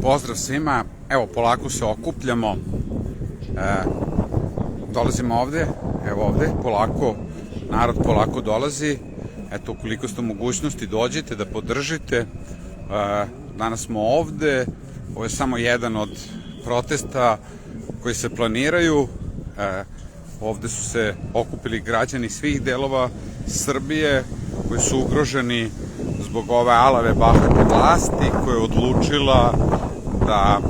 Pozdrav svima, evo polako se okupljamo, dolazimo ovde, evo ovde, polako, narod polako dolazi, eto ukoliko ste u mogućnosti dođite da podržite, danas smo ovde, ovo je samo jedan od protesta koji se planiraju, ovde su se okupili građani svih delova Srbije koji su ugroženi zbog ove alave bahate vlasti koja je odlučila da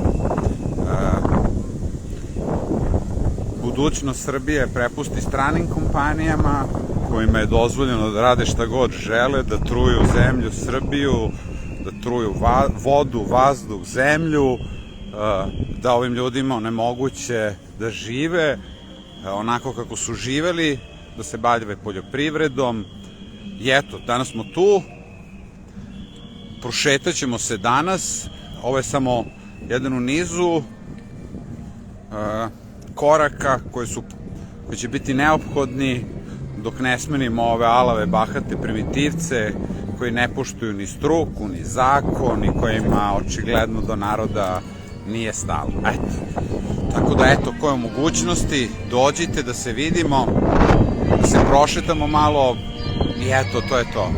budućnost Srbije prepusti stranim kompanijama kojima je dozvoljeno da rade šta god žele, da truju zemlju Srbiju, da truju vodu, vazduh, zemlju, da ovim ljudima onemoguće da žive onako kako su živeli, da se bave poljoprivredom. I eto, danas smo tu, prošetat ćemo se danas, ovo je samo jedan u nizu koraka koji će biti neophodni dok ne smenimo ove alave bahate primitivce koji ne poštuju ni struku, ni zakon i kojima očigledno do naroda nije stalo. Eto. Tako da eto, koje mogućnosti, dođite da se vidimo, da se prošetamo malo i eto, to je to.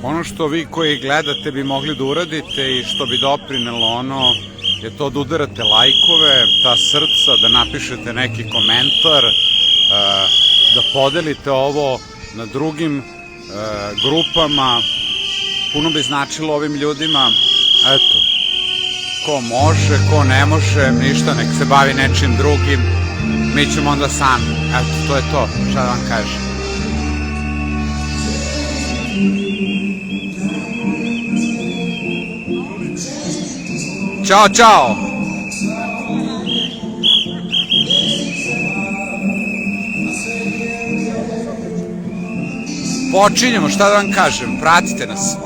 Ono što vi koji gledate bi mogli da uradite i što bi doprinelo ono je to da udarate lajkove, ta srca, da napišete neki komentar, da podelite ovo na drugim grupama. Puno bi značilo ovim ljudima, eto, ko može, ko ne može, ništa, nek se bavi nečim drugim, mi ćemo onda sami. Eto, to je to, šta da vam kažem. Ćao, čao! Počinjemo, šta da vam kažem, pratite nas.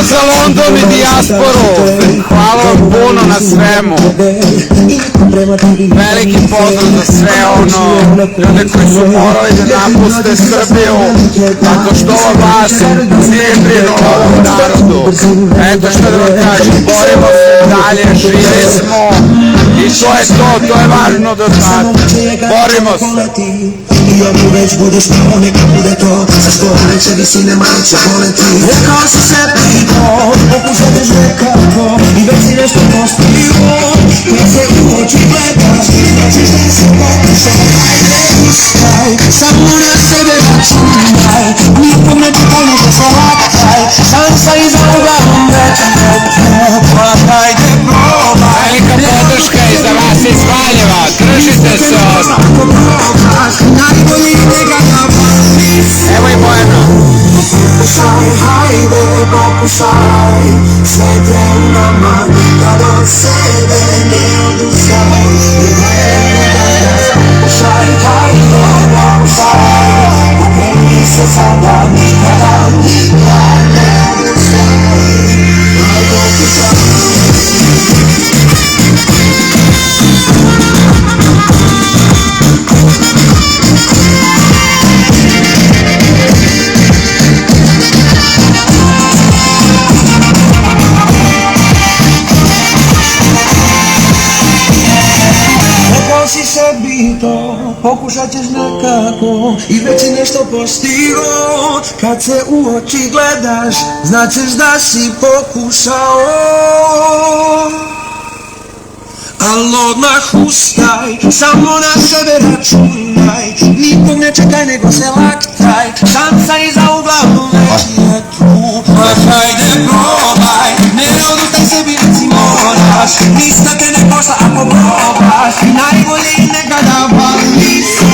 za London i dijasporu. Hvala vam puno na svemu. Veliki pozdrav za sve ljude koji su morali da napuste Srbiju tako što ova vlast nije brinula ovom narodu. Eto što da vam kažem, borimo se dalje, živi smo i to je to, to je važno da znate. Borimo se. I ako već budeš pravo, neka bude to. Za što neće visine, manje će voleti. Rekao si sebi i to, pokušaješ nekako i već si nešto postigao. Kad se u oči gledaš, značiš da si pokušao. Ajde, uskaj, samo na sebe računaj. Nikom ne pomoć da se lakaj, šansa iza uglavnom već ne. Pa ajde probaj. Valjeva, držite se ono. Ako probaš, najbolji nekakav mis. Evo i Bojana. Pokušaj, hajde, pokušaj, sve te u nama, kad od sebe ne odustaj. Pokušaj, hajde, pokušaj, okreni se sada, nikada ne odustaj. Si sebi to, pokušat ćeš nekako i već si nešto postigo. Kad se u oči gledaš, znaćeš da si pokušao. Al odmah ustaj, samo na sebe računaj, nikog ne čekaj nego se laktaj, šansa iza ugla uvek je tu. Pa hajde probaj, ne odustaj sebi reci moraš, ništa te ne košta ako probaš, najbolje nekada vali su.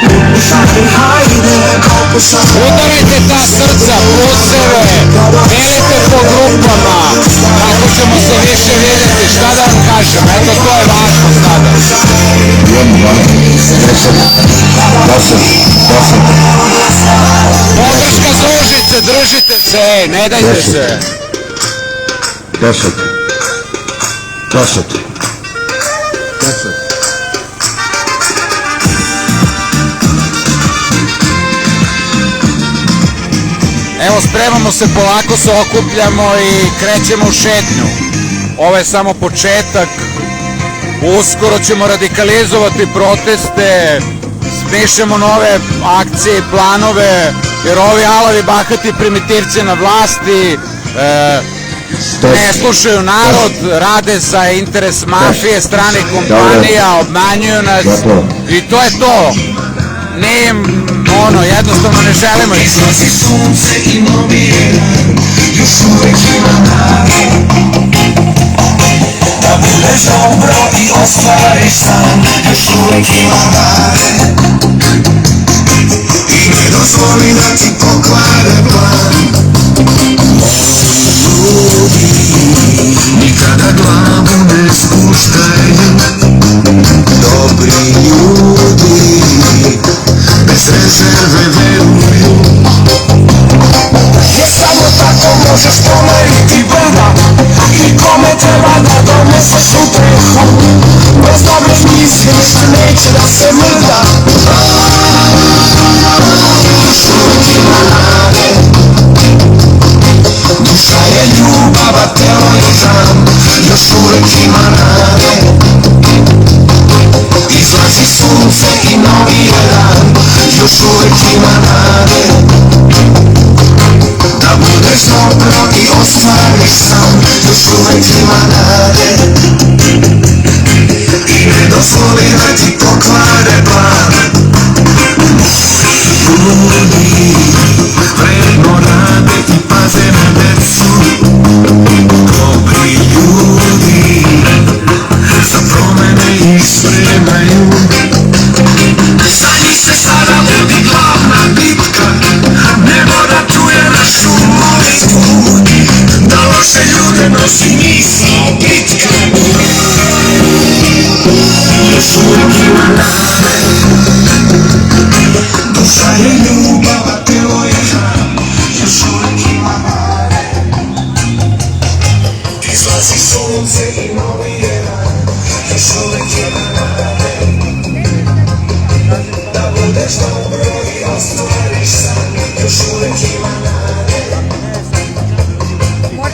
Pokušaj, hajde, pokušaj. Udarajte ta srca, pluseve, delite po grupama, kako ćemo se više vidjeti, šta da vam kažem, eto to je važno sada. 1, 2, 3, 10. Podrška družice, držite se, ej, ne dajte se. 10. Evo, spremamo se, polako se okupljamo i krećemo u šetnju. Ovo je samo početak. Uskoro ćemo radikalizovati proteste, smišljamo nove akcije i planove, jer ovi alavi bahati primitivci na vlasti ne slušaju narod, rade za interes mafije, stranih kompanija, obmanjuju nas i to je to. Nije im ono, jednostavno ne želimo ih. Izlazi sunce i novi je dan, još uvek ima nade. Da budeš dobro i ostvariš san, još uvek ima nade. I ne dozvoli da ti pokvare plan. Ljudi, nikada glavu ne spuštaj. Dobri ljudi, bez rezerve veruju. Jer samo tako možeš pomeriti brda i kome treba da doneseš utehu. Bez dobrih misli ništa neće da se mrda. Još uvijek ima nade. Duša je ljubav, a telo je hram. Još uvijek ima nade. Izlazi sunce i novi je dan, još uvijek ima nade. Da budeš dobro i ostvariš san, još uvijek ima nade. I ne dozvoli da ti pokvare plan. Ljudi vredno rade i paze na decu. Dobri ljudi za promene ih spremaju. Za njih se sada vodi glavna bitka, nebo da čuje našu molitvu, da loše ljude nosi misao bitka. Još uvijek ima nade. Duša je ljubav, a telo je hram. Još uvijek ima nade. Izlazi sunce i novi je dan, još uvijek ima nade. Da budeš dobro i ostvariš san, još uvijek ima nade.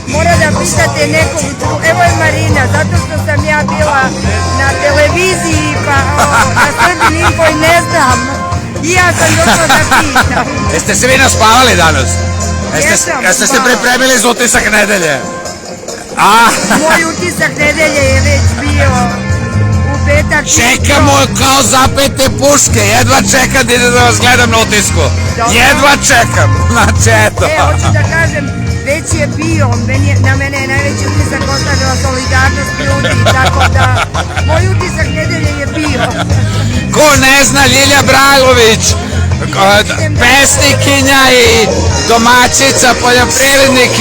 Mora da pitate nekog, evo je Marina, zato što sam ja bila na televiziji pa na Srbin Info i ne znam. I ja sam došla da pitam. Jeste se vi naspavali danas? Jesam, Jeste se hvala. pripremili za utisak nedelje? Moj utisak nedelje je već bio u petak. Čekamo kao zapete puške, jedva čekam da idem da vas gledam na utisku. Dobro. Jedva čekam, znači eto. Hoću da kažem, već je bio, na mene je najveći utisak ostavila solidarnost ljudi, tako da moj utisak nedelje je bio. Ko ne zna, Ljilja Bragović, pesnikinja i domaćica, poljoprivrednik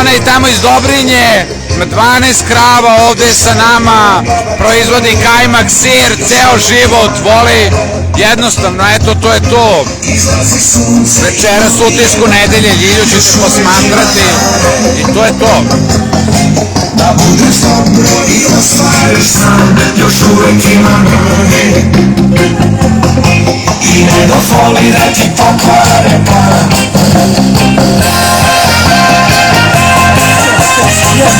ona je tamo iz Dobrinje, 12 krava ovde sa nama, proizvodi kajmak, sir, ceo život, voli, jednostavno, eto, to je to. Večeras u Utisku nedelje, Ljilju ćete posmatrati i to je to. Da budeš dobro i ostvariš san, još uvek ima nade. I ne dozvoli da ti pokvare plan. Još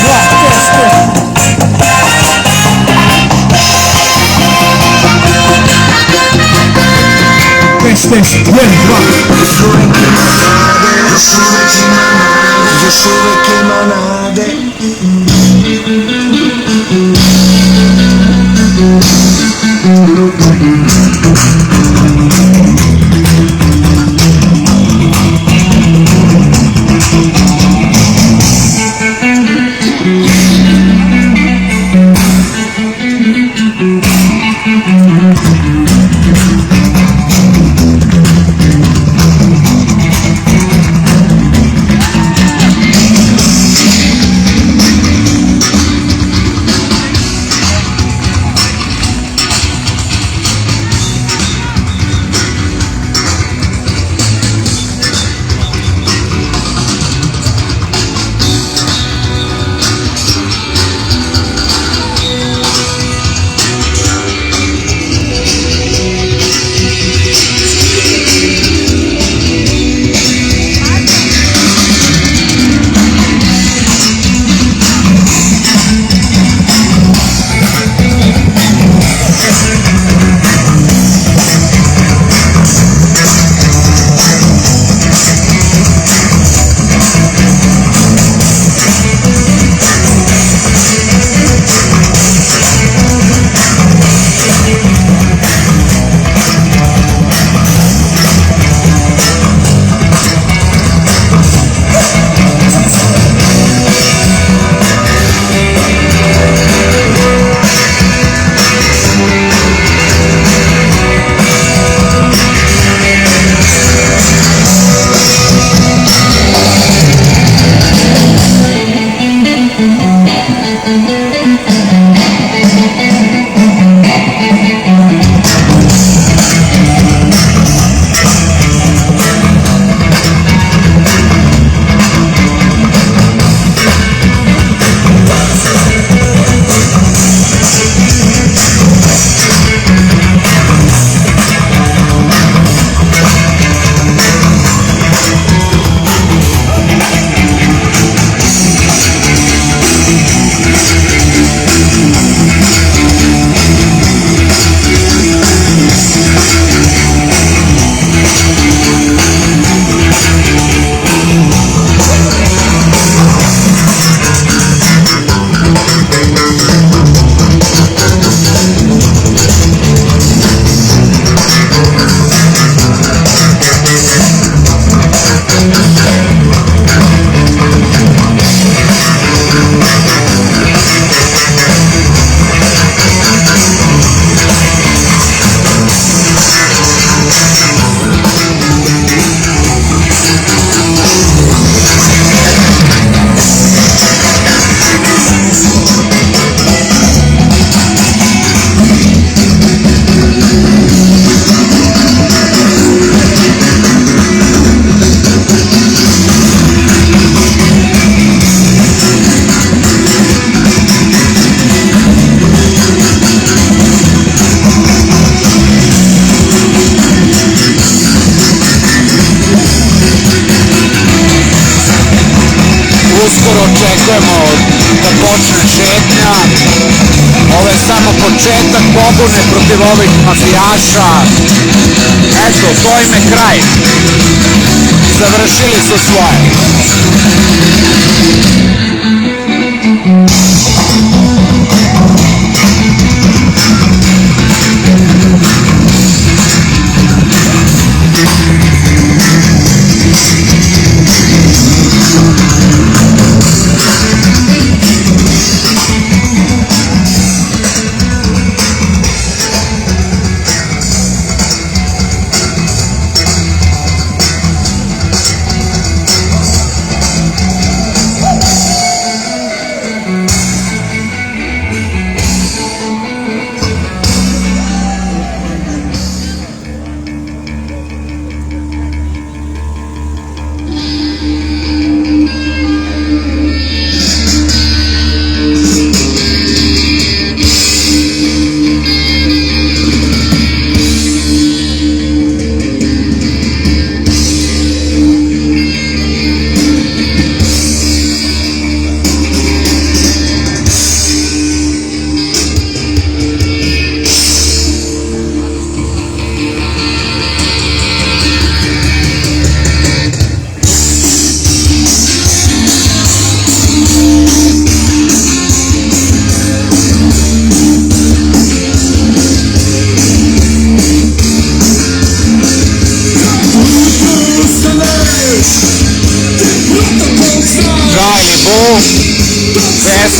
uvek ima nade, još uvek ima nade, još uvek ima nade. Uskoro očekujemo da počne šetnja. Ovo je samo početak pobune protiv ovih mafijaša. Eto, to im je kraj. Završili su svoje.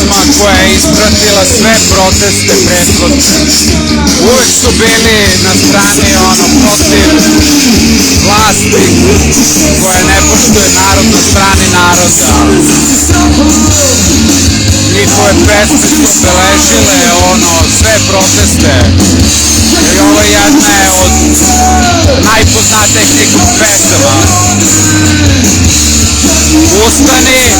pesma koja je ispratila sve proteste prethodne. Uvek su bili na strani protiv vlasti koja ne poštuje narod, na strani naroda. Njihove pesme su obeležile sve proteste i ovo je jedna od najpoznatijih njihovih pesama. Ustani!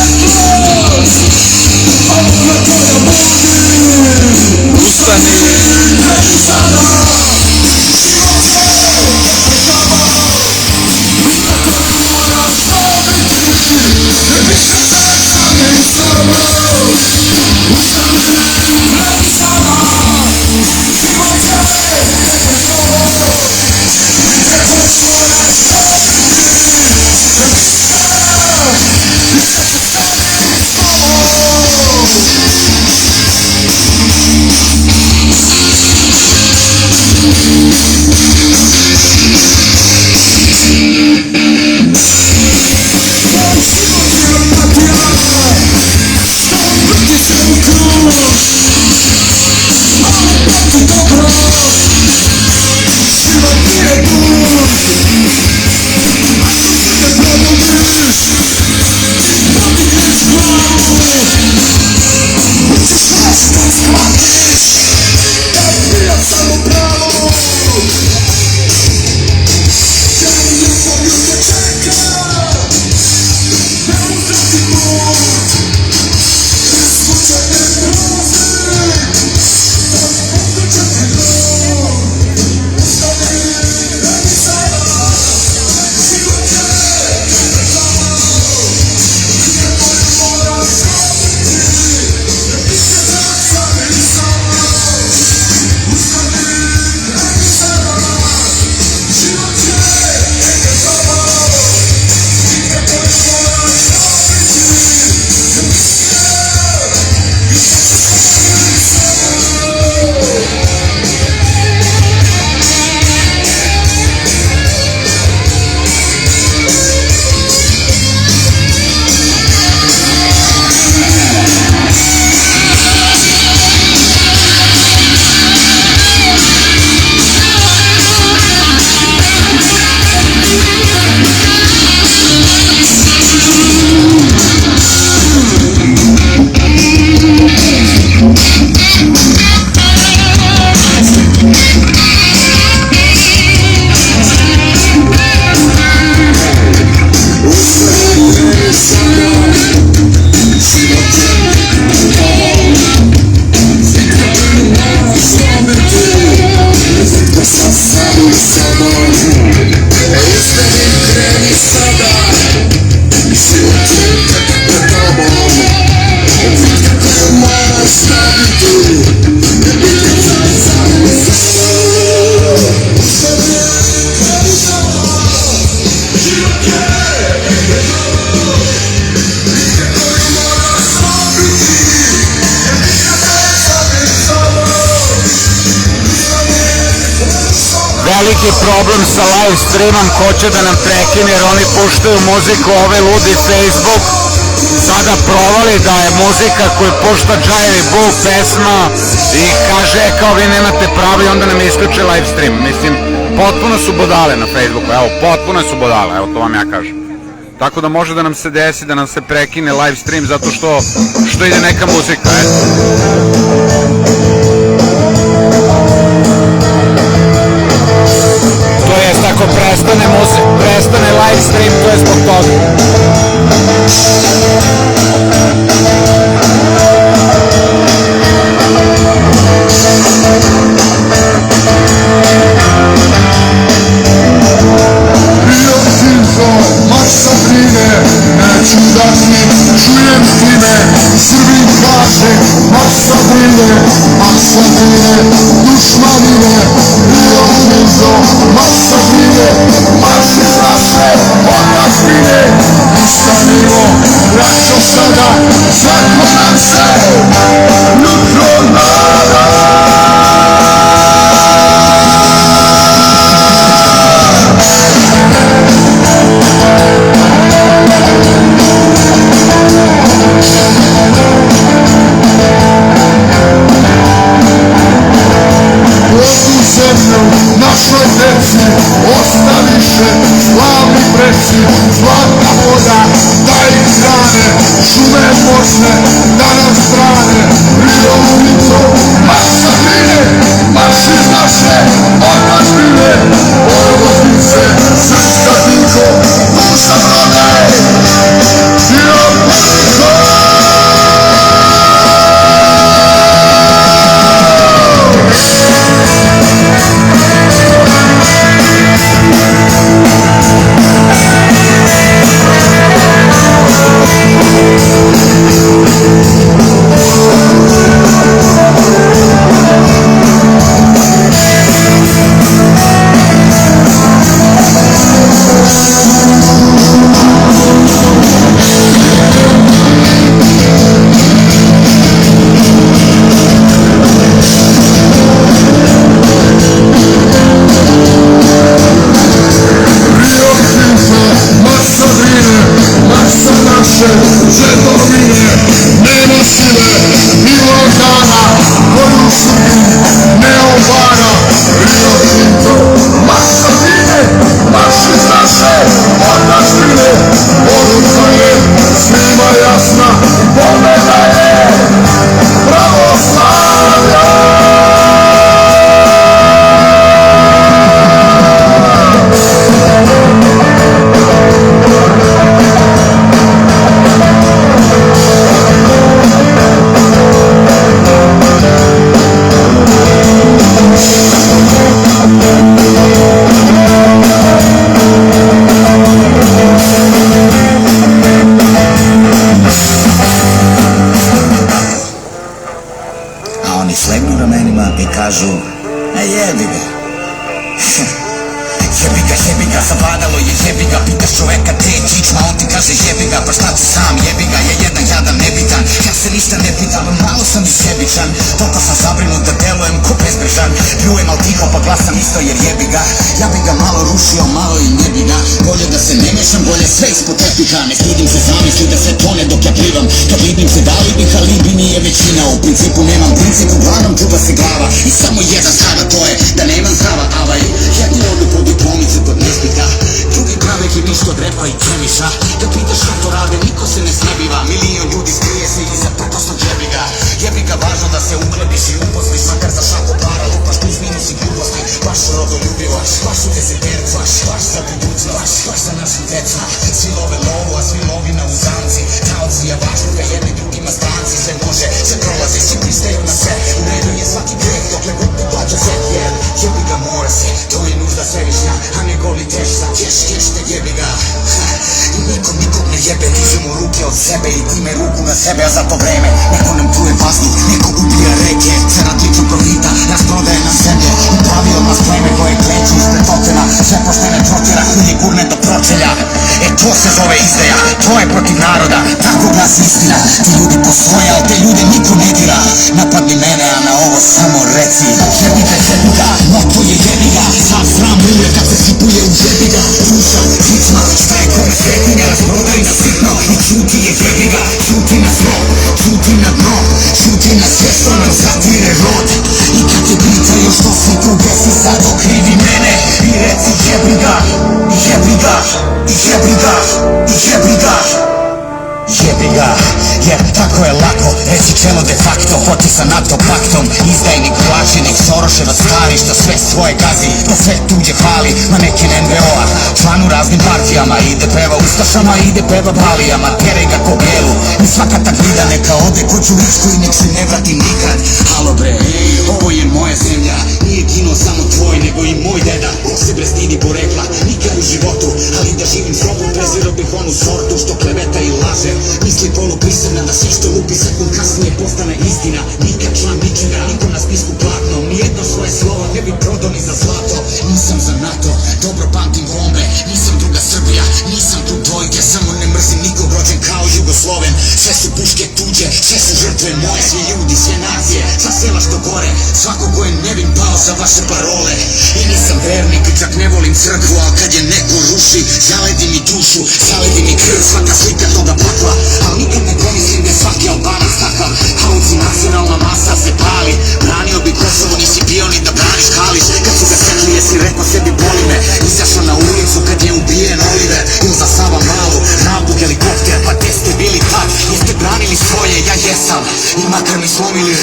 Ustani! Veliki problem sa live streamom, ko će da nam prekine jer oni puštaju muziku, ovaj ludi Facebook sada provali da je muzika koju pušta Džajevi Bug pesma i kaže kao vi nemate pravo i onda nam isključe live stream. Mislim, potpuno su budale na Facebooku, evo, potpuno su budale, evo to vam ja kažem. Tako da može da nam se desi da nam se prekine live stream zato što ide neka muzika, eto. To jest ako prestane live stream, to je zbog toga. Neću da ti čujem stime, Srbin kaže, masa brine, dušmanine, Rio Tinto, masa brine, marš iz naše otadžbine, ustanimo, braćo sada, zakon nam se, jutro nada. naše, slavni preci, zlatna voda, da ih hrane, šume moćne, da nam strane, Rio Tinto, marš sa Drine, marš iz naše otadžbine, Vojvodince, srpska tiho, duša rode, Rio Tinto! Žetovine, nema sile i organa koju Srbin ne obara. Rio Tinto, marš sa Drine, marš iz naše otadžbine, poruka je svima jasna, pobeda je pravoslavlja. Slegnu ramenima i kažu, jebi ga. Jebi ga, zavladalo je jebi ga, pitaš čoveka te je čičma, on ti kaže jebi ga, pa šta ti sam jebi ga, je jedan jadan nebitan, ja se ništa ne pitam, malo sam i sebičan, toliko sam zabrinut da delujem ko bezbrižan, pljujem al tiho pa glasam isto jer jebi ga, ja bi ga malo rušio, malo i ne bi ga, bolje da se ne mešam, bolje sve ispod tepiha, ne stidim se zamisli da se tone dok ja plivam, kad libim se dali bih, ali bi nije većina, u principu nemam princip, uglavnom čuva se glava, i samo jedan strada to je da nemam zdrava, avaj, jedni odu po diplomice kod nespita, drugi prave kemišt od repa i kemiša, da pitaš što to rade, niko se ne snebiva, milion ljudi skrije se iza pretosnog jebiga, jebiga važno da se uglebiš i uposliš, makar za šaku para lupaš, plus minus i gluposti, baš rodoljubivo, baš u desetercu, baš za budućnost, baš za našu decu, svi love lovu, a svi lovina u zamci, taoci javačluka, jedni drugima stranci, sve može, sve prolazi, svi pristaju na sve, u redu je svaki greh, dokle god te plaća sve, jer jebiga mora se, to je nužda svevišnja, a ne goli tešta, keš te jebiga, i nikom ne jebe, dižemo ruke od sebe i time ruku na sebe, a za to vreme, neko nam truje vazduh, neko ubija reke, zarad ličnog profita, rasprodaje nam zemlje, upravi od nas pleme koje kleću ispred totena, sve poštene protjera, hulje gurne do pročelja, to se zove izdaja, to je protiv naroda, tako glasi istina, ti ljudi postoje, ali te ljude niko ne dira, napadni mene, a na ovo samo reci, jebite jebiga, moto je jebiga, sad sram uje kad se sipuje u jebiga, duša, žičma, šta je kome svetinja, rasprodaj na sitno, i čuti je jebiga, čuti na zlo, čuti na dno, čuti na sve što nam zatire rod, i kad te pitaju što si tu, gde si sad, okrivi mene, i reci jebiga, jebiga, jebiga, jebiga, jebiga, jer tako je lako, reći čelo de facto, potisan NATO paktom, izdajnik, plaćenik, Soroševac stari, što sve svoje gazi, to sve tuđe hvali, maneken NVO-a, član u raznim partijama, ide peva ustašama, ide peva balijama, teraj ga ko belu, i svaka ta glida neka ode ko Đuričku i nek se ne vrati nikad, halo bre, ovo je moja zemlja, nije kino samo tvoj, nego i moj deda, ko se bre stidi porekla, nikad u životu, ali da živim slobom, prezirao bih onu sortu što kleveta i laže, misli poluprisebna da sve što lupi sekund kasnije postane istina, nikad član ničega, niko na spisku platno, nijedno svoje slovo ne bi prodao ni za zlato, nisam za NATO, dobro pamtim bombe, nisam druga Srbija, nisam tu dojke, samo ne mrzim nikog, rođen kao Jugosloven, sve su puške tuđe, sve su žrtve moje, svi ljudi, sve nacije, sa sela što gore, svako ko je nevin pao za vaše parole, i nisam vernik, čak ne volim crkvu, al kad je neko ruši, zaledi mi dušu, zaledi mi krv, svaka slika toga pakla, al nikad ne pomislim da je svaki Albanac takav, halucinacionalna masa se pali, branio bi Kosovo, nisi bio ni da braniš Kališ, kad su ga sekli jesi rekao sebi boli me, izašao na ulicu,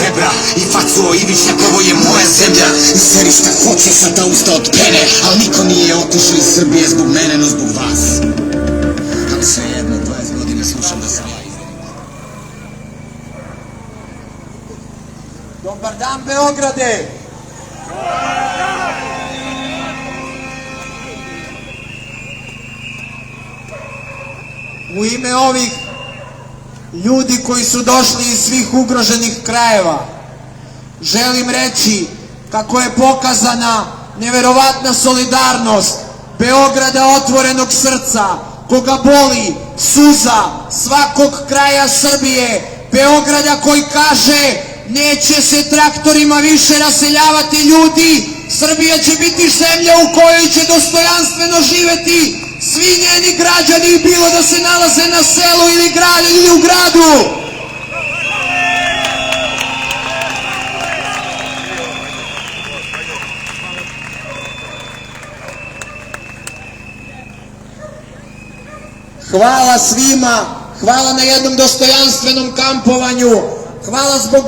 rebra I facuo Ivić Jakovo je moja zemlja I seri šta hoće sad da usta od pene Al niko nije otišao iz Srbije zbog mene, no zbog vas Ali sve jedno, 20 godina slušam da sam ja izdenik Dobar dan Beograde! U ime ovih ljudi koji su došli iz svih ugroženih krajeva želim reći kako je pokazana neverovatna solidarnost Beograda otvorenog srca koga boli suza svakog kraja Srbije, Beograda koji kaže neće se traktorima više raseljavati ljudi, Srbija će biti zemlja u kojoj će dostojanstveno živeti svi njeni građani, bilo da se nalaze na selu ili u gradu. Hvala svima, hvala na jednom dostojanstvenom kampovanju, hvala zbog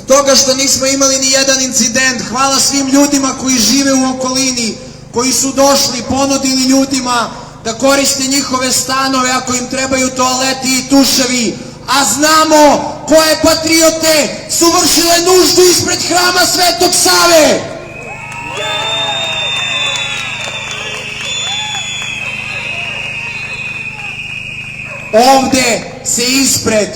toga što nismo imali ni jedan incident, hvala svim ljudima koji žive u okolini, koji su došli, ponudili ljudima da koriste njihove stanove ako im trebaju toaleti i tuševi, a znamo koje patriote su vršile nuždu ispred hrama Svetog Save. Ovde se ispred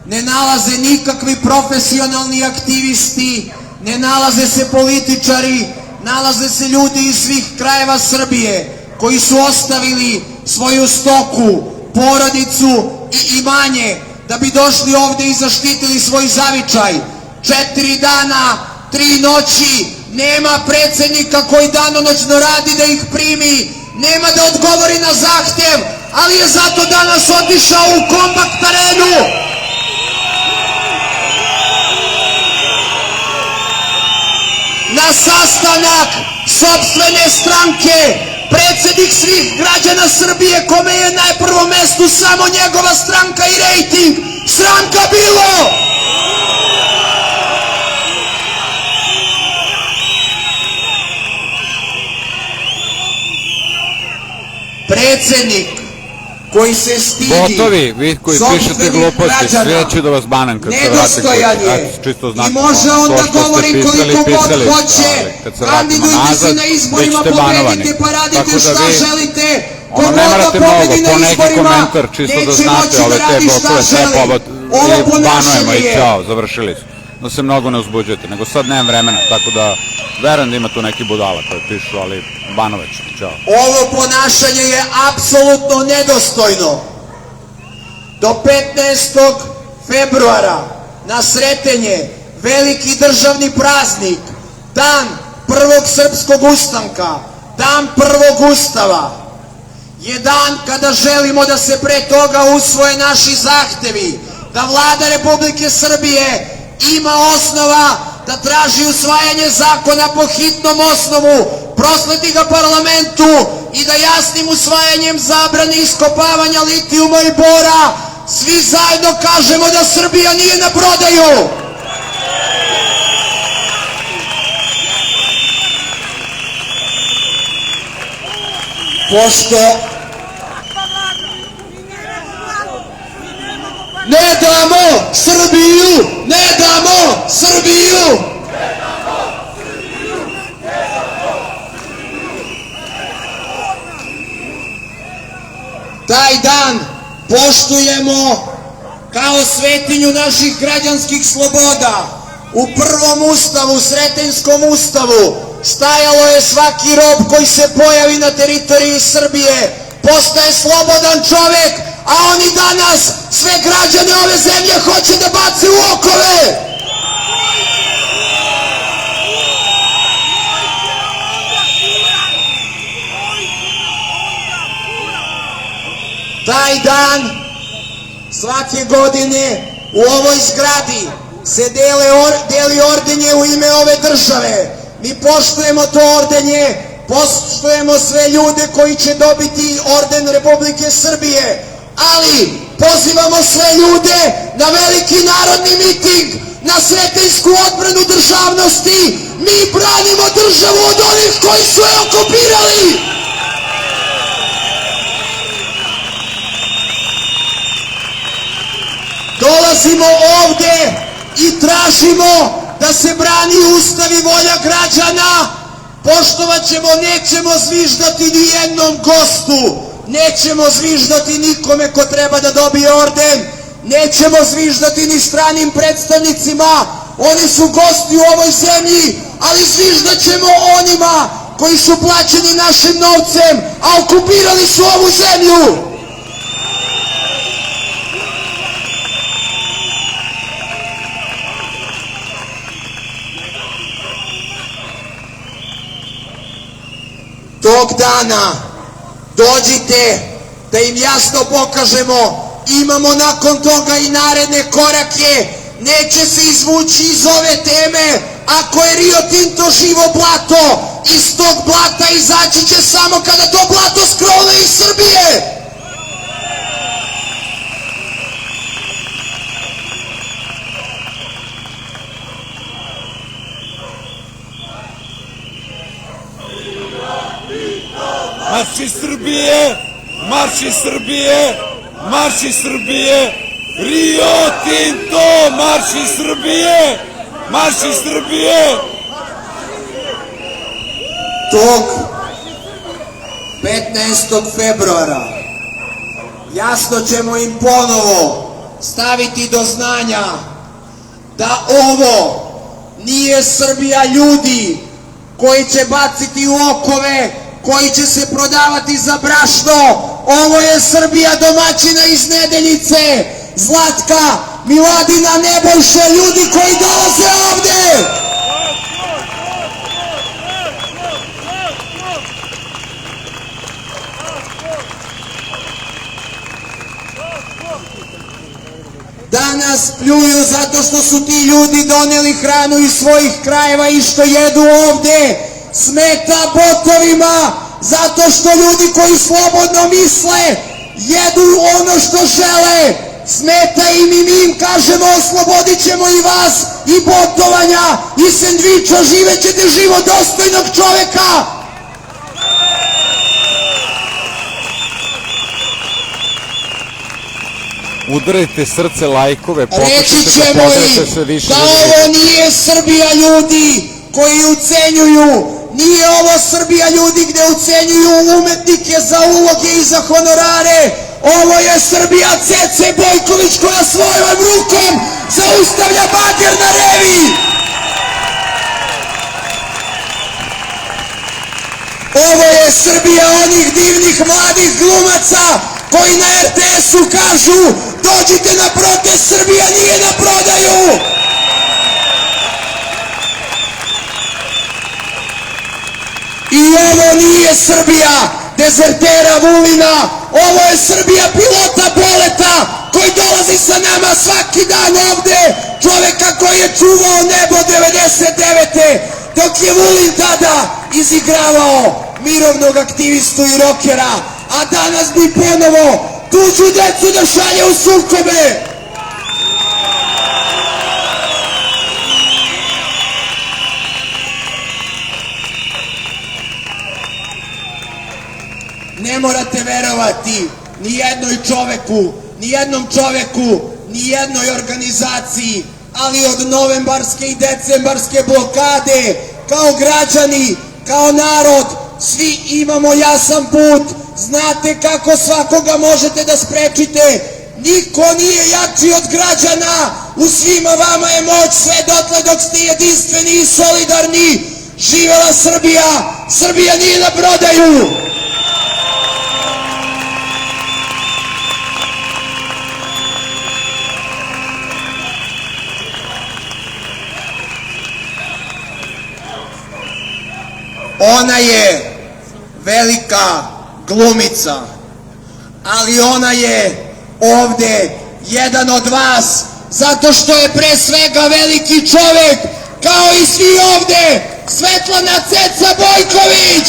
ne nalaze nikakvi profesionalni aktivisti, ne nalaze se političari, nalaze se ljudi iz svih krajeva Srbije koji su ostavili svoju stoku, porodicu i imanje da bi došli ovde i zaštitili svoj zavičaj. 4 dana, 3 noći, nema predsednika koji danonoćno radi da ih primi, nema da odgovori na zahtev, ali je zato danas otišao u Kompakt arenu. Na sastanak sopstvene stranke, predsednik svih građana Srbije kome je na prvom mestu samo njegova stranka i rejting, stranka bilo! Predsednik koji se stidi Gotovi, vi koji pišete gluposti, sve ću da vas banem kad se vrate kući. I može on da govori koliko god hoće, kandidujte se na izborima, pobedite pa radite šta želite, Ono ne morate mnogo, po neki komentar, čisto da znate ove te blokove, sve pobod i banujemo i ćao, završili su. Da se mnogo ne uzbuđujete, nego sad nemam vremena, tako da verujem da ima tu neki budala koje pišu, ali banovat ću, ćao. Ovo ponašanje je apsolutno nedostojno. Do 15. februara na Sretenje, veliki državni praznik, dan prvog srpskog ustanka, dan prvog ustava, je dan kada želimo da se pre toga usvoje naši zahtevi, da Vlada Republike Srbije ima osnova da traži usvajanje zakona po hitnom osnovu, prosledi ga parlamentu i da jasnim usvajanjem zabrane iskopavanja litijuma i bora svi zajedno kažemo da Srbija nije na prodaju. Pošto ne damo Srbiju, ne damo Srbiju, taj dan poštujemo kao svetinju naših građanskih sloboda. U prvom ustavu, Sretenjskom ustavu, stajalo je svaki rob koji se pojavi na teritoriji Srbije postaje slobodan čovek, a oni danas sve građane ove zemlje hoće da bace u okove. Taj dan svake godine u ovoj zgradi se deli ordenje u ime ove države. Mi poštujemo to ordenje, poštujemo sve ljude koji će dobiti orden Republike Srbije, ali pozivamo sve ljude na veliki narodni miting na Sretenjsku odbranu državnosti. Mi branimo državu od onih koji su je okupirali. Dolazimo ovde i tražimo da se brani ustav i volja građana. Poštovat ćemo, nećemo zviždati ni jednom gostu, nećemo zviždati nikome ko treba da dobije orden, nećemo zviždati ni stranim predstavnicima, oni su gosti u ovoj zemlji, ali zviždat ćemo onima koji su plaćeni našim novcem, a okupirali su ovu zemlju. Tog dana dođite da im jasno pokažemo, imamo nakon toga i naredne korake, neće se izvući iz ove teme. Ako je Rio Tinto živo blato, iz tog blata izaći će samo kada to blato skrone iz Srbije. Marš iz Srbije, marš iz Srbije, marš iz Srbije, Rio Tinto, marš iz Srbije, marš iz Srbije. Tog 15. februara jasno ćemo im ponovo staviti do znanja da ovo nije Srbija ljudi koji će baciti u okove, koji će se prodavati za brašno. Ovo je Srbija domaćina iz Nedeljice, Zlatka, Miladina, Nebojše, ljudi koji dolaze ovde. Danas pljuju zato što su ti ljudi doneli hranu iz svojih krajeva i što jedu ovde. Smeta botovima zato što ljudi koji slobodno misle jedu ono što žele. Smeta im i mi im kažemo oslobodit ćemo i vas i botovanja i sendviča, živet ćete život dostojnog čoveka. Udarajte srce lajkove, Reći pokušajte da ćemo podijelite sve im više da ljudi. ovo nije Srbija ljudi koji ucenjuju, nije ovo Srbija ljudi gde ucenjuju umetnike za uloge i za honorare. Ovo je Srbija Cece Bojković koja svojom rukom zaustavlja bager na Revi. Ovo je Srbija onih divnih mladih glumaca koji na RTS-u kažu dođite na protest, Srbija nije na prodaju. I ovo nije Srbija dezertera Vulina, ovo je Srbija pilota Boleta koji dolazi sa nama svaki dan ovde, čoveka koji je čuvao nebo 99. dok je Vulin tada izigravao mirovnog aktivistu i rokera, a danas bi ponovo tuđu decu da šalje u sukobe. Ne morate verovati ni jednom čoveku, ni jednoj organizaciji, ali od novembarske i decembarske blokade, kao građani, kao narod, svi imamo jasan put. Znate kako svakoga možete da sprečite. Niko nije jači od građana. U svima vama je moć sve dotle dok ste jedinstveni i solidarni. Živela Srbija! Srbija nije na prodaju! Ona je velika glumica, ali ona je ovde jedan od vas, zato što je pre svega veliki čovek, kao i svi ovde, Svetlana Ceca Bojković.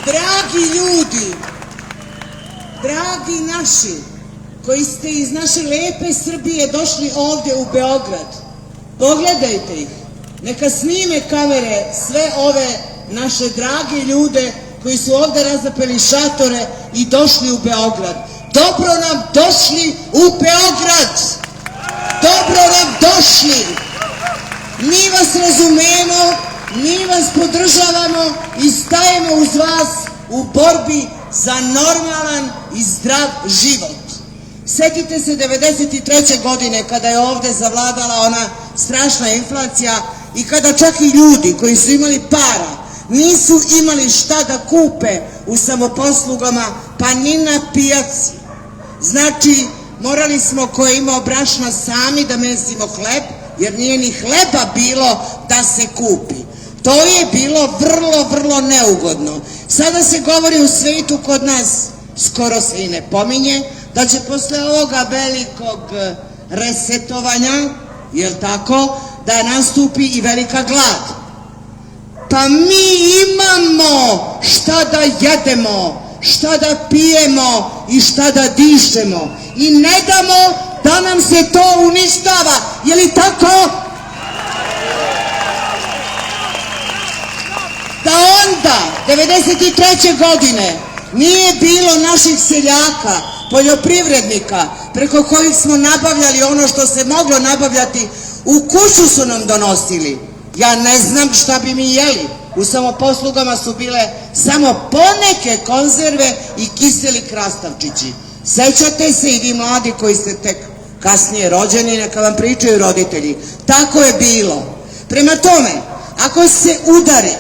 Dragi ljudi, Dragi naši, koji ste iz naše lepe Srbije došli ovde u Beograd, pogledajte ih, neka snime kamere sve ove naše drage ljude koji su ovde razapeli šatore i došli u Beograd. Dobro nam došli u Beograd! Dobro nam došli! Mi vas razumemo, mi vas podržavamo i stajemo uz vas u borbi za normalan i zdrav život. Setite se 93. godine kada je ovde zavladala ona strašna inflacija i kada čak i ljudi koji su imali para nisu imali šta da kupe u samoposlugama pa ni na pijaci. Znači, morali smo ko je imao brašna sami da mesimo hleb, jer nije ni hleba bilo da se kupi. To je bilo vrlo, vrlo neugodno. Sada se govori u svetu kod nas, skoro se i ne pominje, da će posle ovoga velikog resetovanja, jel tako, da nastupi i velika glad. Pa mi imamo šta da jedemo, šta da pijemo i šta da dišemo. I ne damo da nam se to uništava, je li tako? Da onda, 93. godine, nije bilo naših seljaka, poljoprivrednika, preko kojih smo nabavljali ono što se moglo nabavljati, u kuću su nam donosili. Ja ne znam šta bi mi jeli. U samoposlugama su bile samo poneke konzerve i kiseli krastavčići. Sećate se i vi mladi koji ste tek kasnije rođeni, neka vam pričaju roditelji. Tako je bilo. Prema tome, ako se udari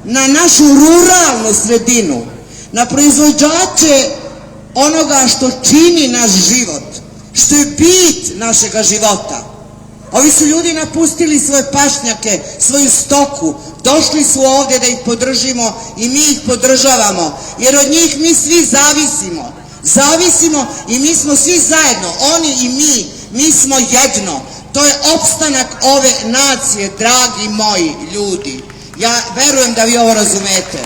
na našu ruralnu sredinu, na proizvođače onoga što čini naš život, što je bit našega života. Ovi su ljudi napustili svoje pašnjake, svoju stoku, došli su ovde da ih podržimo i mi ih podržavamo, jer od njih mi svi zavisimo. Zavisimo i mi smo svi zajedno, oni i mi smo jedno. To je opstanak ove nacije, dragi moji ljudi. Ja verujem da vi ovo razumete.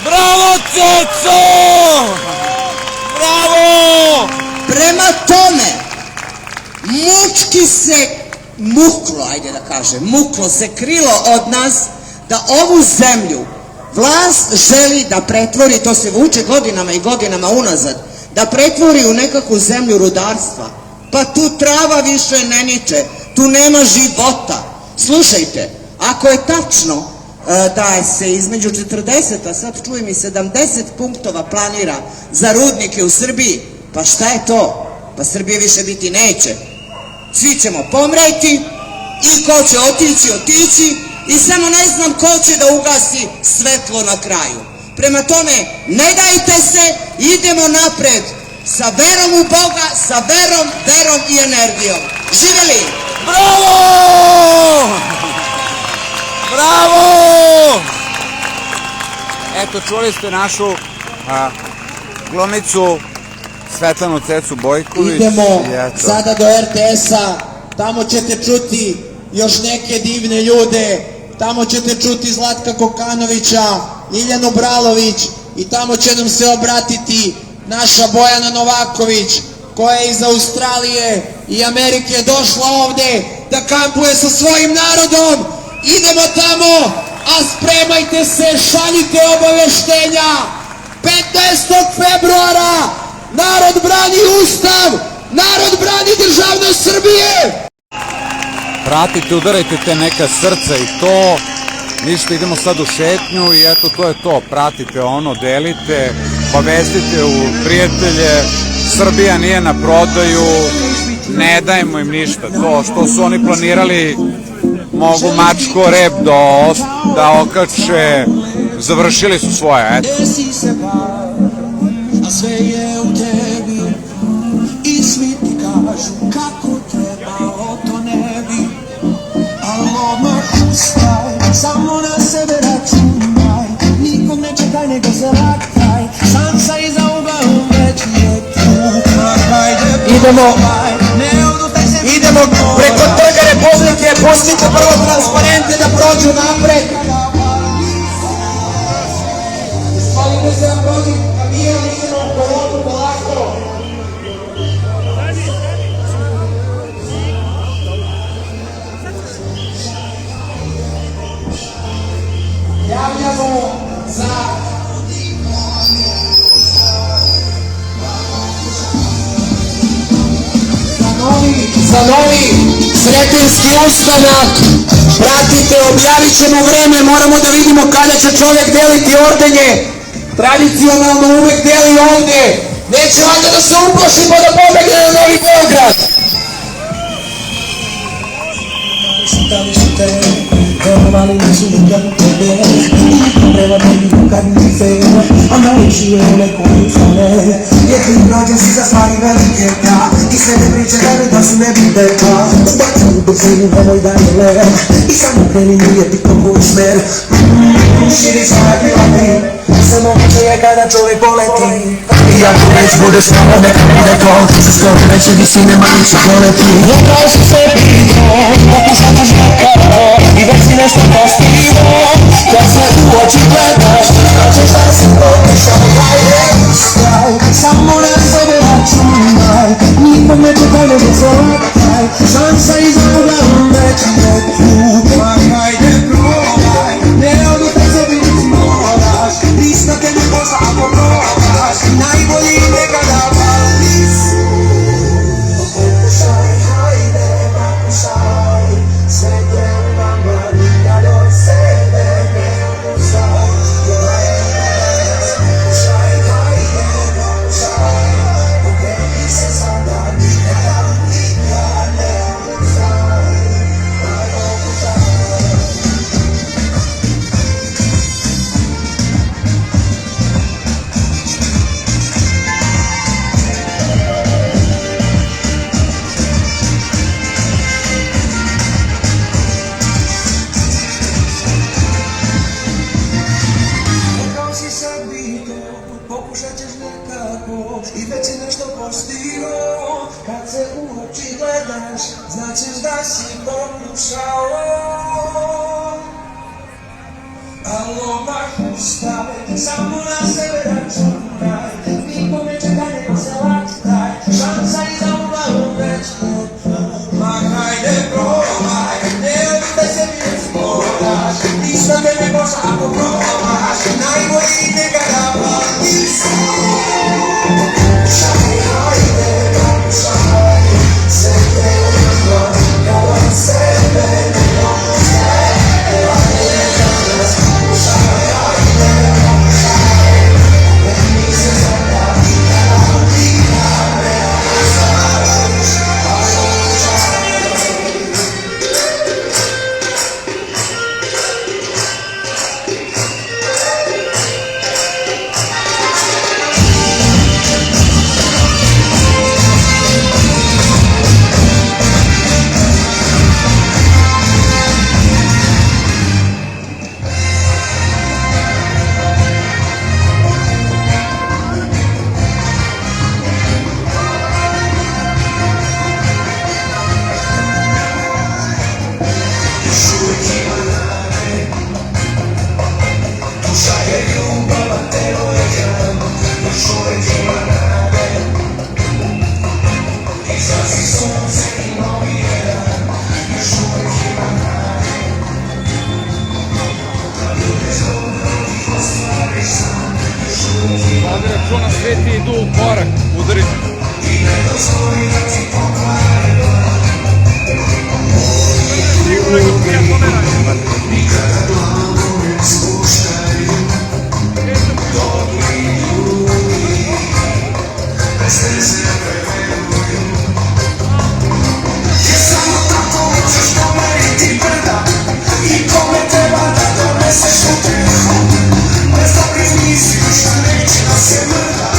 Bravo, Ceco! Bravo! Prema tome, mučki se muklo, ajde da kažem, muklo se krilo od nas da ovu zemlju vlast želi da pretvori, to se vuče godinama i godinama unazad, da pretvori u nekakvu zemlju rudarstva. Pa tu trava više ne niče, tu nema života. Slušajte, ako je tačno da se između 40, a sad čujem i 70 punktova planira za rudnike u Srbiji, pa šta je to? Pa Srbije više biti neće. Svi ćemo pomreti i ko će otići, otići i samo ne znam ko će da ugasi svetlo na kraju. Prema tome, ne dajte se, idemo napred sa verom u Boga, sa verom i energijom. Živeli! Bravo! Bravo! Eto, čuli ste našu glumicu Svetlanu Cecu Bojković. Idemo sada do RTS-a, tamo ćete čuti još neke divne ljude, tamo ćete čuti Zlatka Kokanovića, Ljiljanu Bralović i tamo će nam se obratiti naša Bojana Novaković, koja je iz Australije i Amerike došla ovde da kampuje sa svojim narodom. Idemo tamo, a spremajte se, šaljite obaveštenja. 15. februara narod brani Ustav, narod brani državnost Srbije. Pratite, udarajte te neka srca i to, ništa, idemo sad u šetnju i eto, to je to, pratite ono, delite, povestite u prijatelje, Srbija nije na prodaju, ne dajmo im ništa, to što su oni planirali, mogu mačko rep da okače, završili su svoje, eto. Desi se bar, a sve je u tebi i svi ti kažu kako trebalo to ne bi, ali odmah ustaj, samo na sebe računaj, nikog ne čekaj nego se laktaj, šansa iza ugla već je tu, hajde Idemo preko Trga Republike, pustite prvo transparente da prođu napred. Ovdje se ja protiv kamion, idemo u kolonu polako. Javljamo za novi sretenski ustanak. Pratite, objavit ćemo vreme, moramo da vidimo kada će čovjek deliti ordenje. Tradicionalno uvek deli ovdje. Neće valjda da se uplaši pa da pobegne na Novi Beograd. Verovali nisu da tebe prema tebi kad mi feo, a najviši je neko ušane. Jer ti rođen si za stvari velike da i sve te priče vere da su nebiteka. Ubacam u brzinu, nemoj da je lev i samo kreni, nije bitno koji smer. Širi svoje pilati, sve moguće je kada čovjek poleti. I ako već budeš malo, neka bude to, sa skoro veće visine manje će poleti. Rekao si sebi to, pokušataš nekako i već si nešto postigao. Kad se u oči gledaš, kažeš da si pokušao. Hajde, ustaj, samo na sebe računaj, nikome čekaj nego se lataj, šansa iza uglavnom već je tu. Pa hajde probaj, ne odutaj sebi niti moraš, ništa te ne košta ako probaš, najbolji nekada pališ. Pokušaj, hajde, pokušaj, sve treba manjka do sebe ne odustaj. Pokušaj, hajde, pokušaj, pokreni se sada nikada, nikada ne odustaj. Rekao si sebi to, pokušat ćeš nekako i već si nešto postigao. Kad se u oči gledaš, značiš da si pokušao. Alo, mah, ustaj, samo na sebe računaj, nikome čekaj nego se lataj, šansa iza uglavnom već je tu. Ma hajde probaj, ne odutaj sebi ne sporaš, ništa te ne košta ako probaš, najbolji nekada pališ. Pokušaj, hajde, pokušaj, sve treba nikada od sebe ne odustaj. Pokušaj, hajde, pokušaj, pokreni se sada nikada, nikada ne odustaj. Vodi računa, sveti idu u korak, udarite. Bez dobrych misji już na lecie na się mrda.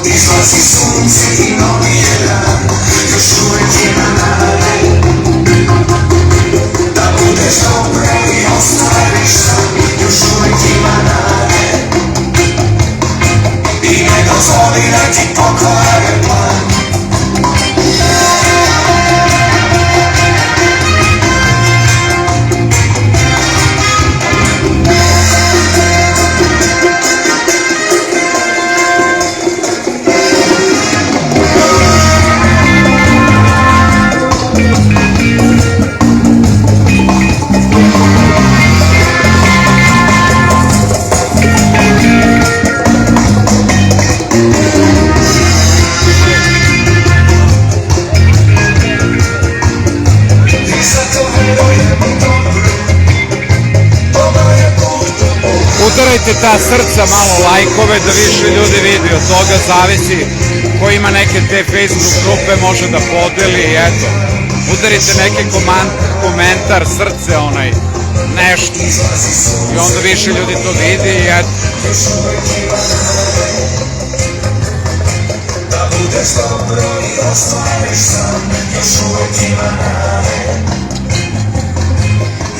Izlazi sunce i novi je dan, još uvek ima nade. Da budeš dobro i ostaviš sam, još uvek ima nade. I ne dozvoli da ti pokvare plan. Udarajte ta srca, malo lajkove da više ljudi vidi, od toga zavisi. Ko ima neke te Facebook grupe može da podeli i eto, udarite neki komentar, srce onaj, nešto i onda više ljudi to vidi i eto. Da budeš dobro i ostvareš sam, još uvek ima nade.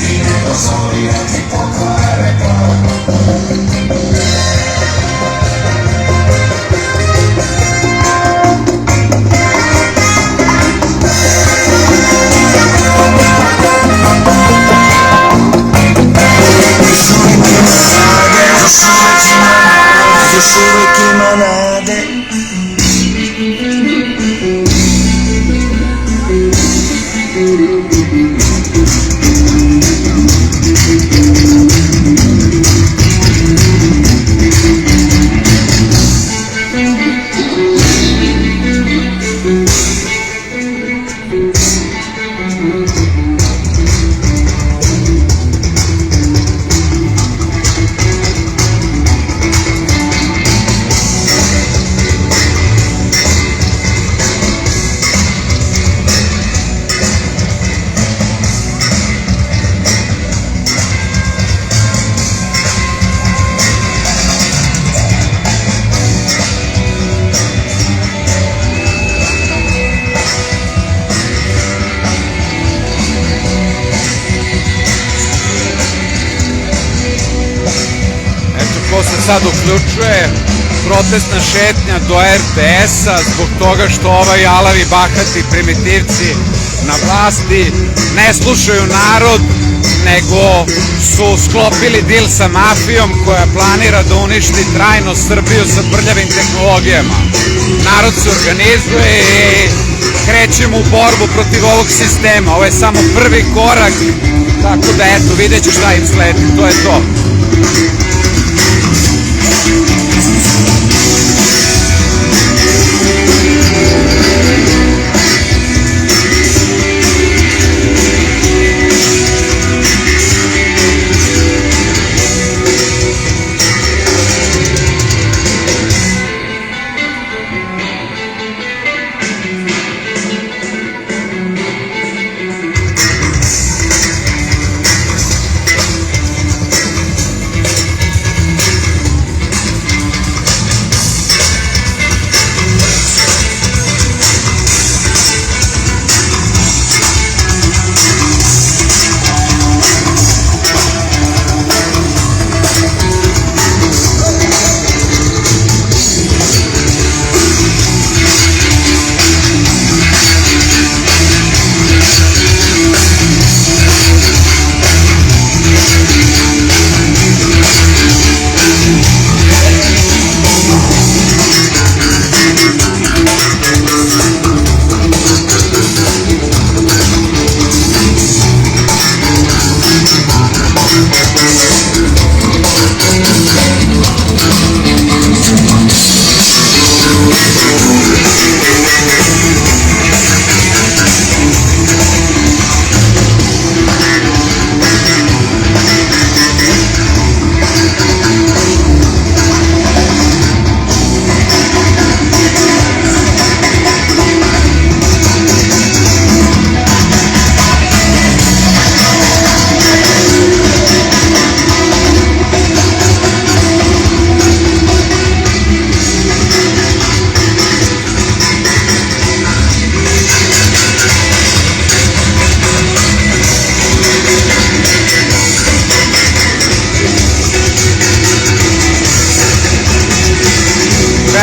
I ne dozvoli da ti pokvare plan. Još uvek ima nade. Ko se sad uključuje, protestna šetnja do RTS-a zbog toga što ovaj jalavi bahati primitivci na vlasti ne slušaju narod, nego su sklopili dil sa mafijom koja planira da uništi trajno Srbiju sa prljavim tehnologijama. Narod se organizuje i krećemo u borbu protiv ovog sistema. Ovo je samo prvi korak, tako da eto, vidjet ću šta im sledi, to je to.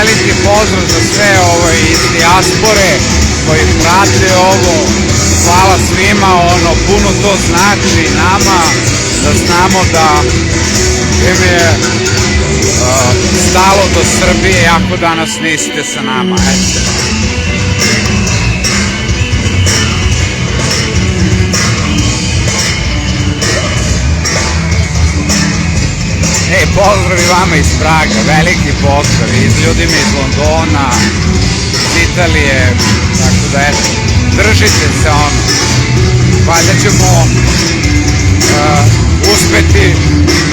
veliki pozdrav za sve iz dijaspore koji prate ovo. Hvala svima, puno to znači nama, da znamo da im je stalo do Srbije, ako danas niste sa nama. Pozdrav i vama iz Praga, veliki pozdrav i ljudima iz Londona, iz Italije, tako da eto, držite se valjda ćemo uspeti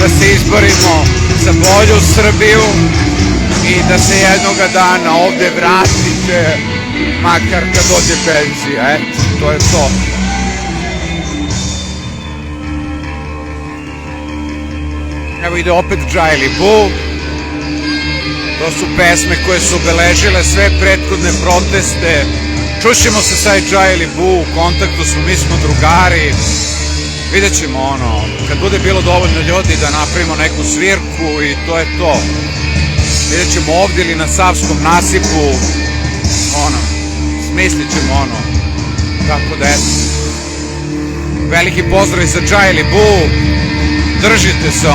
da se izborimo za bolju Srbiju i da se jednoga dana ovde vratite, makar kad dođe penzija, eto, to je to. Evo ide opet Džajli Bu. To su pesme koje su obeležile sve prethodne proteste. Čućemo se sa Džajli Bu, u kontaktu smo, mi smo drugari. Vidjet ćemo kad bude bilo dovoljno ljudi da napravimo neku svirku i to je to. Vidjet ćemo ovdje ili na Savskom nasipu, smislit ćemo tako da eto. Veliki pozdrav za Džajli Bu, držite se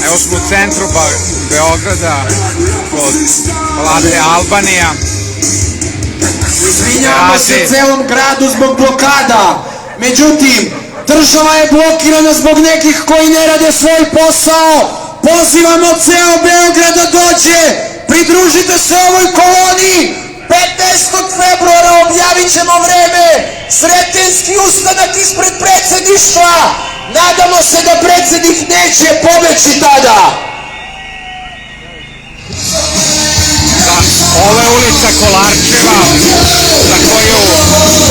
Evo smo u centru Beograda, kod Palate Albanija. Izvinjamo se celom gradu zbog blokada, međutim, država je blokirana zbog nekih koji ne rade svoj posao. Pozivamo ceo Beograd da dođe, pridružite se ovoj koloni. 15. februara objavit ćemo vreme, Sretenjski ustanak ispred predsjedništva. Nadamo se da predsjednik neće pobeći tada. Ovo je ulica Kolarčeva, za koju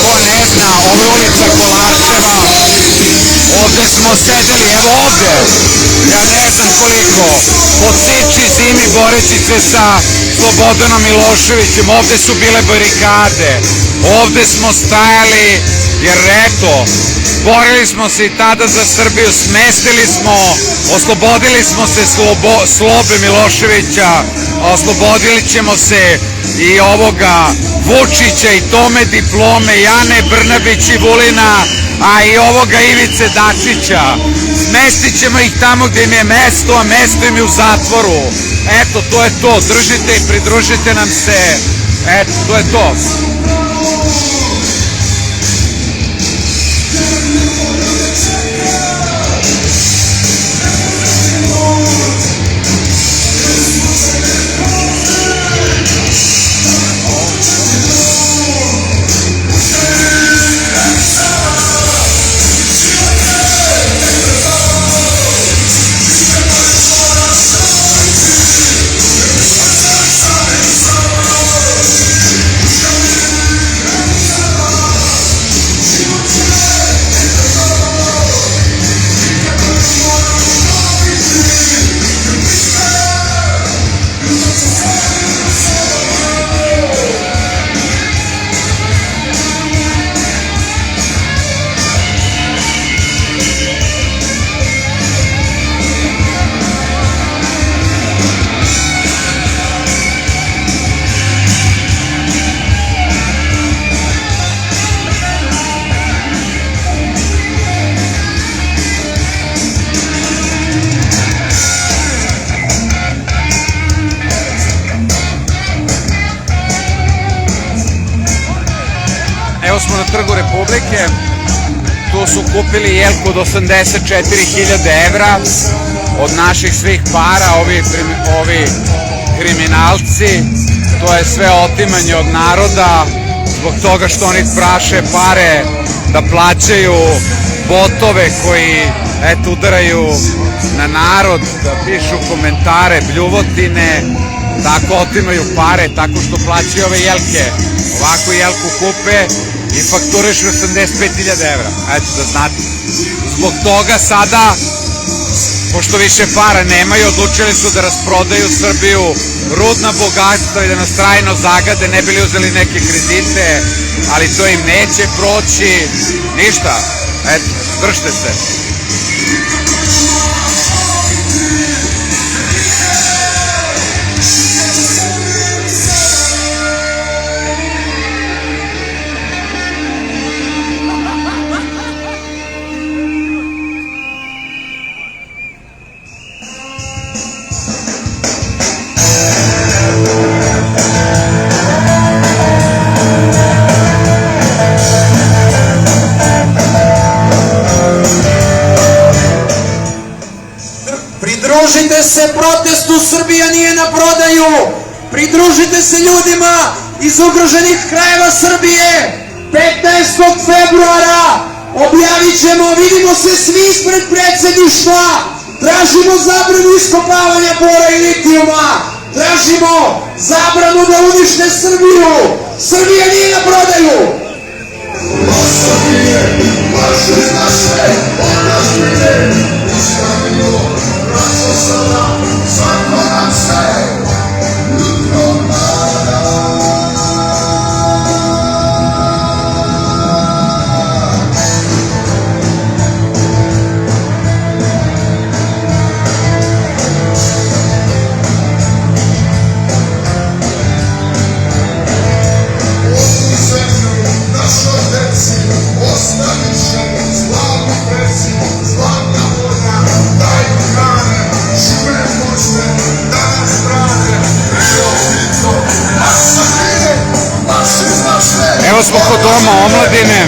ko ne zna, ovo je ulica Kolarčeva. Ovde smo sedeli, evo ovde, ja ne znam koliko, po ciči zimi boreći se sa Slobodanom Miloševićem. Ovde su bile barikade, ovde smo stajali, jer eto, borili smo se i tada za Srbiju, smestili smo, oslobodili smo se Slobe Miloševića, oslobodili ćemo se i ovoga Vučića i Tome diplome, Jane Brnabić i Vulina, a i ovoga Ivice Dačića. Smestit ćemo ih tamo gde im je mesto, a mesto im je u zatvoru. Eto, to je to, držite i pridružite nam se. Eto, to je to. Evo smo na Trgu Republike, tu su kupili jelku od 84.000 evra od naših svih para, ovi kriminalci. To je sve otimanje od naroda zbog toga što oni praše pare da plaćaju botove koji udaraju na narod, da pišu komentare, bljuvotine, tako otimaju pare, tako što plaćaju ove jelke. Ovako jelku kupe i fakturišu 85.000 evra. Eto, da znate. Zbog toga sada, pošto više para nemaju, odlučili su da rasprodaju Srbiju, rudna bogatstva i da nas trajno zagade, ne bili uzeli neke kredite, ali to im neće proći. Ništa. Eto, držite se. Pridružite se protestu, Srbija nije na prodaju. Pridružite se ljudima iz ugroženih krajeva Srbije. 15. februara objavit ćemo, vidimo se svi ispred predsjedništva. Tražimo zabranu iskopavanja bora i litijuma. Tražimo zabranu da unište Srbiju. Srbija nije na prodaju. Evo smo kod Doma omladine.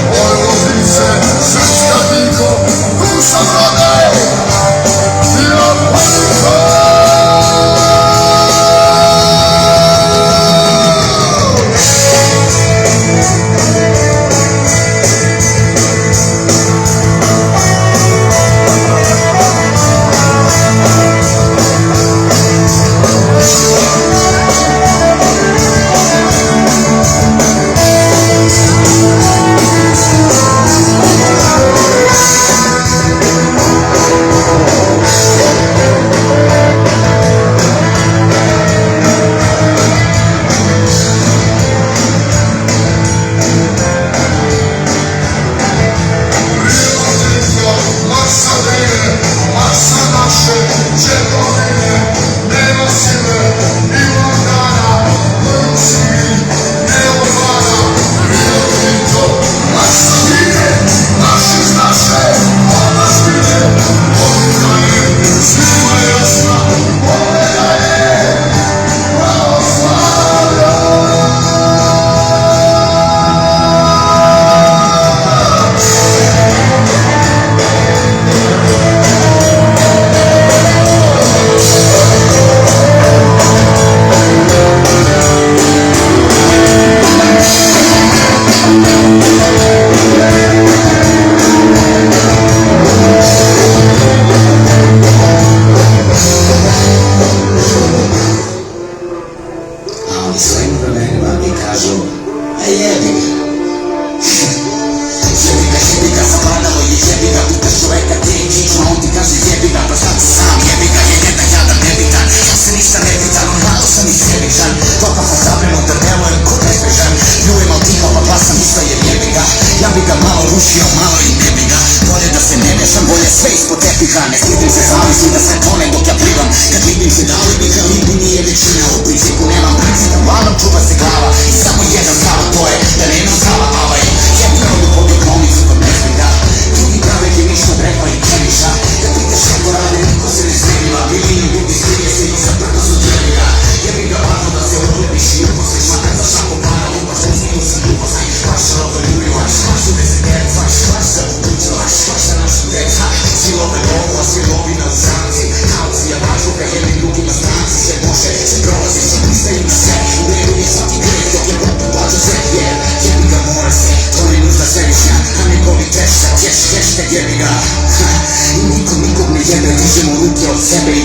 Ne stidim se zavisi da se tonem dok ja plivam. Kad vidim se da li bi ga libu nije većina. U principu nemam princip, uglavnom čuva se glava. I samo jedan stav, to je da nema stava. Avaj, jedni rodu pobjeg momnicu kod nezbriga. Drugi prave ti ništa drepa i čeliša. Kad pitaš kako rade, niko se ne snimila. Bilini ljudi skrije se i sa prko su djeliga. Jebi ga važno da se odlupiš i uposliš. Makar za šaku para lupaš, ne snimil si gluposti. Vaš rovo ljubi, vaš u deseterac. Vaš za budućnost, vaš za našu deca. Silove lovu, a silovina u sanci. Kaucija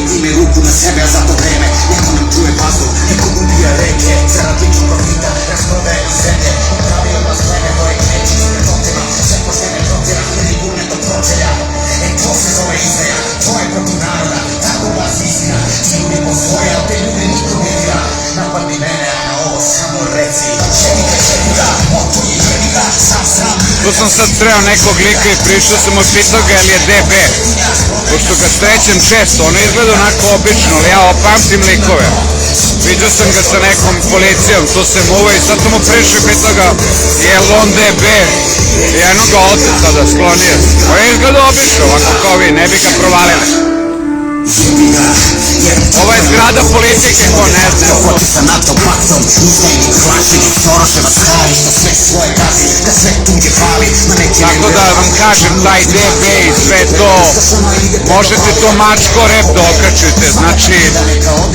Dime ruku na sebe, a za to vreme neko nam čuje vazduh, neko ubija reke. Zarad ličnog profita rasprodaju zemlje, upravljaju nas pleme koje kreći ispred otima. Sve poštene protjera, ili gurne do pročelja. To se zove izdaja, to je protiv naroda, tako glasi istina. Ti ljudi po svoje, ali te ljude niko ne dira. Napadni mene, a na ovo samo reci. Čevika, oto je jevika, sam. Tu sam sad sreo nekog lika i prišao sam od pitao ga, ali je DB. Pošto ga srećem često, ono izgleda onako obično, ali ja opamtim likove. Vidio sam ga sa nekom policijom, tu se muva i sad sam mu prišao i pitao ga, je li on DB? I jedno ga ote sada sklonio. Pa je izgleda obično, ovako kao vi, ne bi ga provalili. Ovo je zgrada politike, ko ne zna. Hoće sa NATO paktom, izdajnik, lažnik, Soroševac hvali što sve svoje gazi, da sve tuđe hvali. Tako da vam kažem, taj DB i sve to, možete to mačko rep da okačite. Znači,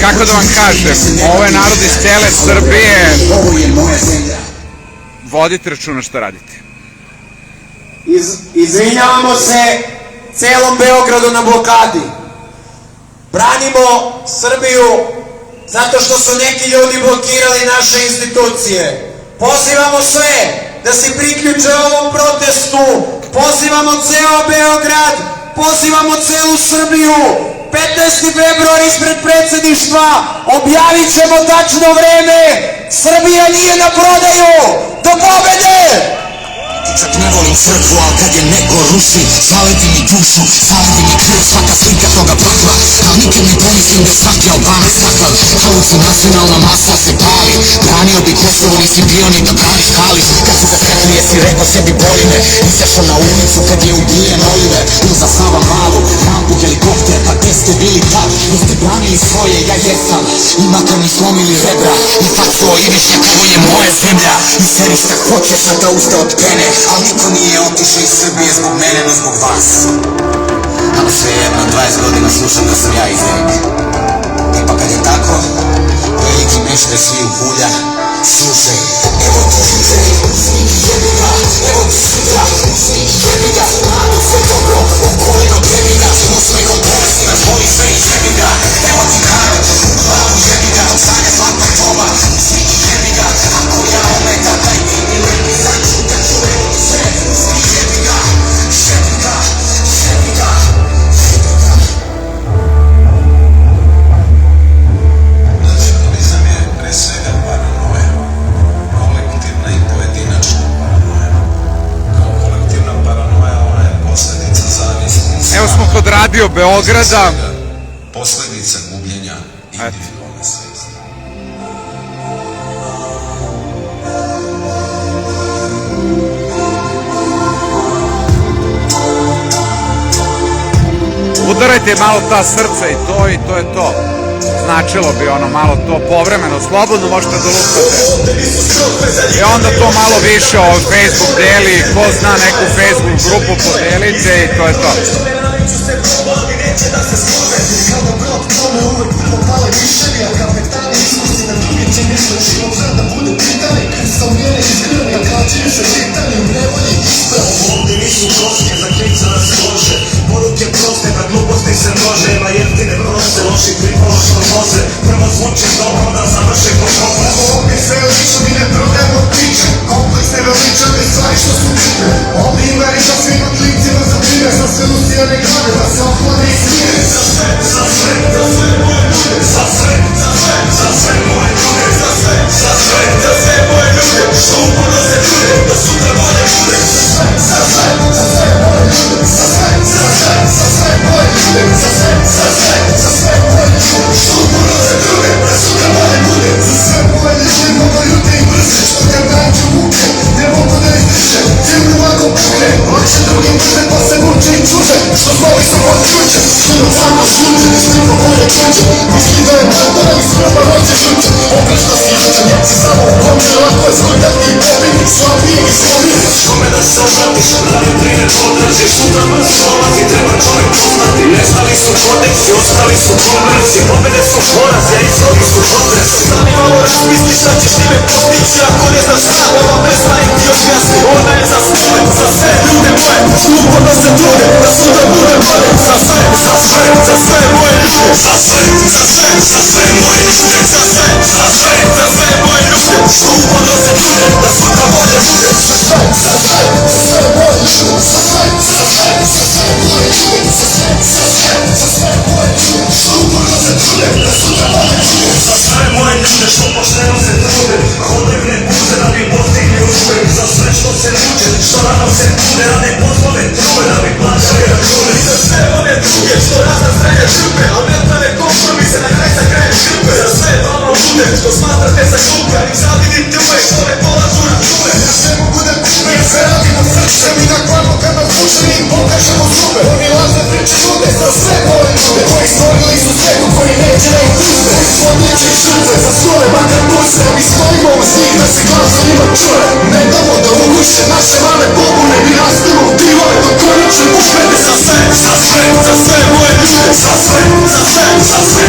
kako da vam kažem, ovo je narod iz cele Srbije. Vodite računa šta radite. Izvinjavamo se celom Beogradu na blokadi. Branimo Srbiju zato što su neki ljudi blokirali naše institucije. Pozivamo sve da se priključe ovom protestu. Pozivamo ceo Beograd, pozivamo celu Srbiju. 15. februar ispred predsjedništva objavit ćemo tačno vreme. Srbija nije na prodaju. Do pobede! Čak ne volim crkvu, al kad je neko ruši, svaliti mi dušu, svaliti mi krv, svaka slika toga pakla. Al nikad ne pomislim da svaki Albanac takav, halucinacionalna masa se pali. Branio bi Kosovo, nisi bio ni da pališ kališ. Kad su ga sekli, jesi rekao sebi boli me. Izašao na ulicu kad je ubijen Oliver. Uza Sava Malu, rampu, helikopter, pa gde ste bili tad? Jeste branili svoje, ja jesam. I makar mi slomili rebra, i faco Ivišnjak, ovo je moja zemlja. I seri šta hoćeš, a da usta od pene. Al niko nije otišao iz Srbije zbog mene, no zbog vas. Ali svejedno, 20 godina slušam da sam ja izdajnik. E pa kad je tako, veliki mešter svi u kulja, slušaj. Evo ti sutra, sniki jebika, evo ti sutra, sniki jebika. Nadu sve dobro, okolino jebika, smo sve kod bolesti, nas boli sve i jebika. Evo ti narod, glavu jebika, sanja zlatnog doba, sniki jebika. Ako ja ometam, taj ti mi lepi začuta čuje. Nacionalizam je pre svega paranoja, kolektivna i pojedinačna paranoja. Kao kolektivna paranoja ona je posledica zavisti. Evo smo kod Radio Beograda. Posledica gubljenja individualne svesti. Udarajte malo ta srca i to je to. Značilo bi ono malo to povremeno, slobodno možete da lupate. I onda to malo više Facebook deli, ko zna neku Facebook grupu podelite i to je to. Ovdje nisu prošnje za krica da se lože. Poruke proste da gluposti se množe. Ima jeftine proste, loši pripolo što voze. Prvo zvuči dobro da završe ko šopa. Ovdje sve lično mi ne prodajemo priče. Kompleksne veličane stvari što su bitne. Ovdje ima i za svim odlicima za primjer. Za sve usijane glave da se ohlade i smije. Za sve moje ljude. Za sve moje ljude. Za sve moje ljude. Što uporno se trude da sutra bolje bude. Za sve moje ljude. Za sve moje ljude. Što uporno se trude da sutra bolje bude. Za sve moje ljude mogu ljute i brze. Što kad nađu muke ne mogu da izdrže. Zemlju lako pukne. Lakše drugim brže pa se muče i čuže. Što zboli su od čuče. Što samo šuče. Što bolje čuče. Misli da je možda da mi sprema hoće šuče. Oprešta si juče. Njeci samo u kome lako je zgodati i pobiti. Slabi i slabi. Kome da se obratiš. Radio 13 podraži. Sutra brzo dolazi. Treba čovjek poznati. Nestali su kodeksi. Ostali su konversi. Pobede su poraz. Ja ishodi su potres. Stani malo razmisli šta ćeš time postići. Ako ne znaš šta, ova pesma im ti objasni. Ona je za sve. za sve ljude moje što uporno se trude da sutra bude bolje. Za sve moje ljude, za sve moje ljude, za sve moje ljude što uporno se trude da sutra bolje bude. Za sve moje ljude, za sve moje ljude, što uporno se trude da sutra bolje bude. Za sve moje ljude što pošteno se trude, hodaju ne puze da bi postigli uspeh. Za sve što se muče, što rano se kude, rade poslove trude da bi plaćali račune. I za sve one druge što razna srednje trpe, a ne prave kompromise na kraj sa krajem škrpe. Za sve dobro ljude što smatrate za šupe, ali zavidim ljude što ne polažu račune. Ja sve mogu da kupe, sve radimo srce, mi na klanu kad nas uče im pokažemo zube. Oni lažne priče ljude, za sve moje ljude koji stvorili su svetu, koji neće da ih uzme. Odliče i žrtve za skole, makar puste, mi stojimo uz njih da se glas o njima čuje. Ne damo da uguše naše male pobune, mi nastavimo divove do konačne pobede. Za sve moje ljude, za sve